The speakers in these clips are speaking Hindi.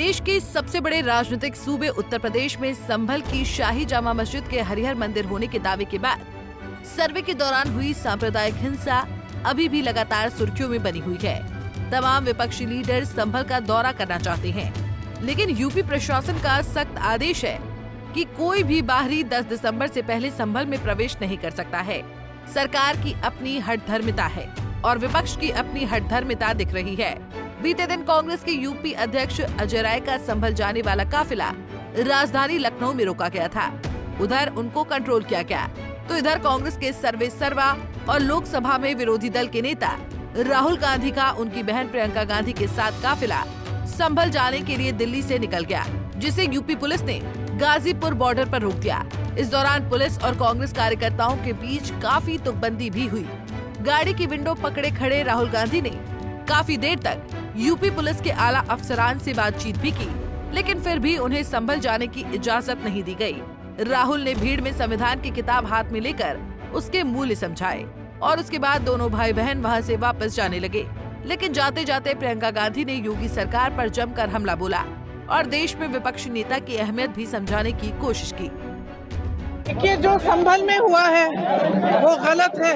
देश के सबसे बड़े राजनीतिक सूबे उत्तर प्रदेश में संभल की शाही जामा मस्जिद के हरिहर मंदिर होने के दावे के बाद सर्वे के दौरान हुई सांप्रदायिक हिंसा अभी भी लगातार सुर्खियों में बनी हुई है। तमाम विपक्षी लीडर संभल का दौरा करना चाहते हैं, लेकिन यूपी प्रशासन का सख्त आदेश है कि कोई भी बाहरी 10 दिसंबर से पहले संभल में प्रवेश नहीं कर सकता है। सरकार की अपनी हठधर्मिता है और विपक्ष की अपनी हठधर्मिता दिख रही है। बीते दिन कांग्रेस के यूपी अध्यक्ष अजय राय का संभल जाने वाला काफिला राजधानी लखनऊ में रोका गया था। उधर उनको कंट्रोल किया गया, तो इधर कांग्रेस के सर्वे सर्वा और लोकसभा में विरोधी दल के नेता राहुल गांधी का उनकी बहन प्रियंका गांधी के साथ काफिला संभल जाने के लिए दिल्ली से निकल गया, जिसे यूपी पुलिस ने गाजीपुर बॉर्डर पर रोक दिया। इस दौरान पुलिस और कांग्रेस कार्यकर्ताओं के बीच काफी तुकबंदी भी हुई। गाड़ी की विंडो पकड़े खड़े राहुल गांधी ने काफी देर तक यूपी पुलिस के आला अफसरान से बातचीत भी की, लेकिन फिर भी उन्हें संभल जाने की इजाजत नहीं दी गई। राहुल ने भीड़ में संविधान की किताब हाथ में लेकर उसके मूल्य समझाए और उसके बाद दोनों भाई बहन वहां से वापस जाने लगे। लेकिन जाते जाते प्रियंका गांधी ने योगी सरकार पर जमकर हमला बोला और देश में विपक्षी नेता की अहमियत भी समझाने की कोशिश की। देखिए, जो संभल में हुआ है वो गलत है।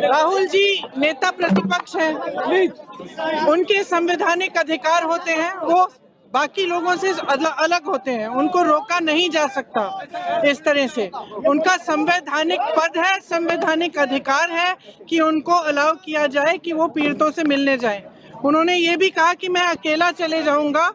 राहुल जी नेता प्रतिपक्ष हैं, उनके संवैधानिक अधिकार होते हैं, वो बाकी लोगों से अलग होते हैं, उनको रोका नहीं जा सकता इस तरह से। उनका संवैधानिक पद है, संवैधानिक अधिकार है कि उनको अलाउ किया जाए कि वो पीड़ितों से मिलने जाएं। उन्होंने ये भी कहा कि मैं अकेला चले जाऊंगा,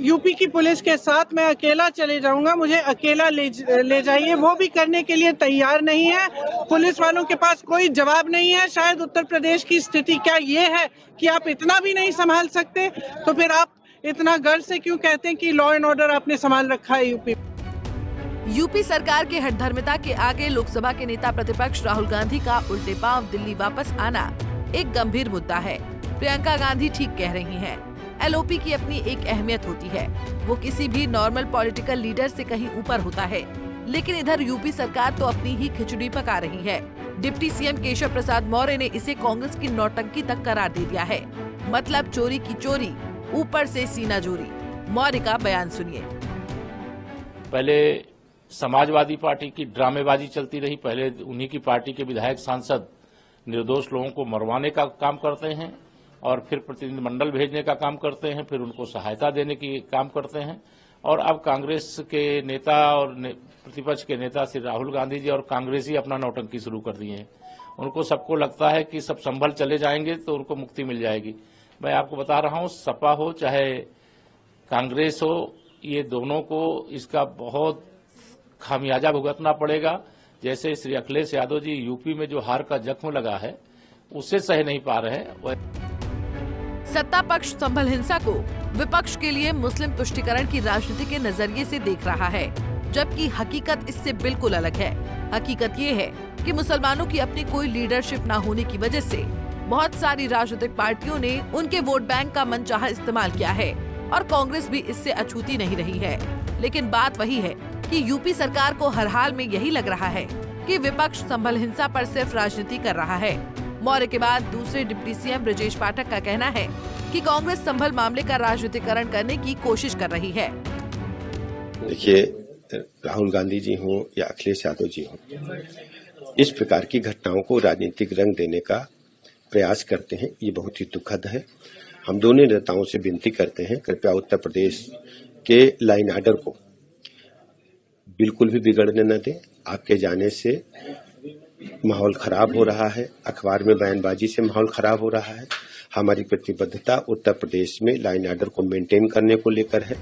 यूपी की पुलिस के साथ मैं अकेला चले जाऊंगा, मुझे अकेला ले जाइए। वो भी करने के लिए तैयार नहीं है। पुलिस वालों के पास कोई जवाब नहीं है। शायद उत्तर प्रदेश की स्थिति क्या ये है कि आप इतना भी नहीं संभाल सकते, तो फिर आप इतना गर्व से क्यों कहते हैं कि लॉ एंड ऑर्डर आपने संभाल रखा है यूपी सरकार के हठधर्मिता के आगे लोकसभा के नेता प्रतिपक्ष राहुल गांधी का उल्टे पांव दिल्ली वापस आना एक गंभीर मुद्दा है। प्रियंका गांधी ठीक कह रही हैं। एलओपी की अपनी एक अहमियत होती है, वो किसी भी नॉर्मल पॉलिटिकल लीडर से कहीं ऊपर होता है। लेकिन इधर यूपी सरकार तो अपनी ही खिचड़ी पका रही है। डिप्टी सीएम केशव प्रसाद मौर्य ने इसे कांग्रेस की नौटंकी तक करार दे दिया है। मतलब चोरी की चोरी, ऊपर से सीना जोरी। मौर्य का बयान सुनिए। पहले समाजवादी पार्टी की ड्रामेबाजी चलती रही। पहले उन्हीं की पार्टी के विधायक सांसद निर्दोष लोगों को मरवाने का काम करते हैं और फिर प्रतिनिधिमंडल भेजने का काम करते हैं, फिर उनको सहायता देने की काम करते हैं। और अब कांग्रेस के नेता और प्रतिपक्ष के नेता श्री राहुल गांधी जी और कांग्रेस ही अपना नौटंकी शुरू कर दिए हैं। उनको सबको लगता है कि सब संभल चले जाएंगे तो उनको मुक्ति मिल जाएगी। मैं आपको बता रहा हूं, सपा हो चाहे कांग्रेस हो, ये दोनों को इसका बहुत खामियाजा भुगतना पड़ेगा। जैसे श्री अखिलेश यादव जी यूपी में जो हार का जख्म लगा है उससे सह नहीं पा रहे हैं। सत्ता पक्ष संभल हिंसा को विपक्ष के लिए मुस्लिम तुष्टीकरण की राजनीति के नजरिए से देख रहा है, जबकि हकीकत इससे बिल्कुल अलग है। हकीकत ये है कि मुसलमानों की अपनी कोई लीडरशिप न होने की वजह से बहुत सारी राजनीतिक पार्टियों ने उनके वोट बैंक का मनचाहा इस्तेमाल किया है और कांग्रेस भी इससे अछूती नहीं रही है। लेकिन बात वही है कि यूपी सरकार को हर हाल में यही लग रहा है कि विपक्ष संभल हिंसा पर सिर्फ राजनीति कर रहा है। मौर्य के बाद दूसरे डिप्टी सीएम ब्रजेश पाठक का कहना है कि कांग्रेस संभल मामले का राजनीतिकरण करने की कोशिश कर रही है। देखिए, राहुल गांधी जी हों या अखिलेश यादव जी हों, इस प्रकार की घटनाओं को राजनीतिक रंग देने का प्रयास करते हैं, ये बहुत ही दुखद है। हम दोनों नेताओं से विनती करते हैं, कृपया उत्तर प्रदेश के लाइन ऑर्डर को बिल्कुल भी बिगड़ने न दें। आपके जाने से माहौल खराब हो रहा है, अखबार में बयानबाजी से माहौल खराब हो रहा है। हमारी प्रतिबद्धता उत्तर प्रदेश में लाइन ऑर्डर को मेंटेन करने को लेकर है।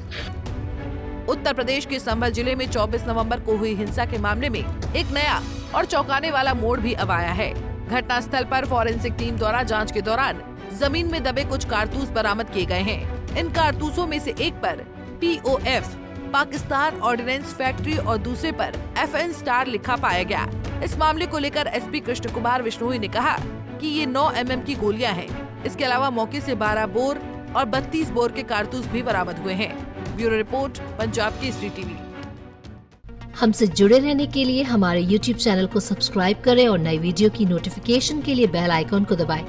उत्तर प्रदेश के संभल जिले में 24 नवंबर को हुई हिंसा के मामले में एक नया और चौंकाने वाला मोड़ भी अब आया है। घटनास्थल पर फॉरेंसिक टीम द्वारा जांच के दौरान जमीन में दबे कुछ कारतूस बरामद किए गए हैं। इन कारतूसों में से एक पर POF पाकिस्तान ऑर्डिनेंस फैक्ट्री और दूसरे पर FN स्टार लिखा पाया गया। इस मामले को लेकर SP कृष्ण कुमार विश्नोई ने कहा कि ये 9 mm की गोलियां हैं। इसके अलावा मौके से 12 बोर और 32 बोर के कारतूस भी बरामद हुए हैं। Bureau report, Punjab Kesari TV. हमसे जुड़े रहने के लिए हमारे YouTube चैनल को सब्सक्राइब करें और नई वीडियो की नोटिफिकेशन के लिए बेल आइकॉन को दबाएं।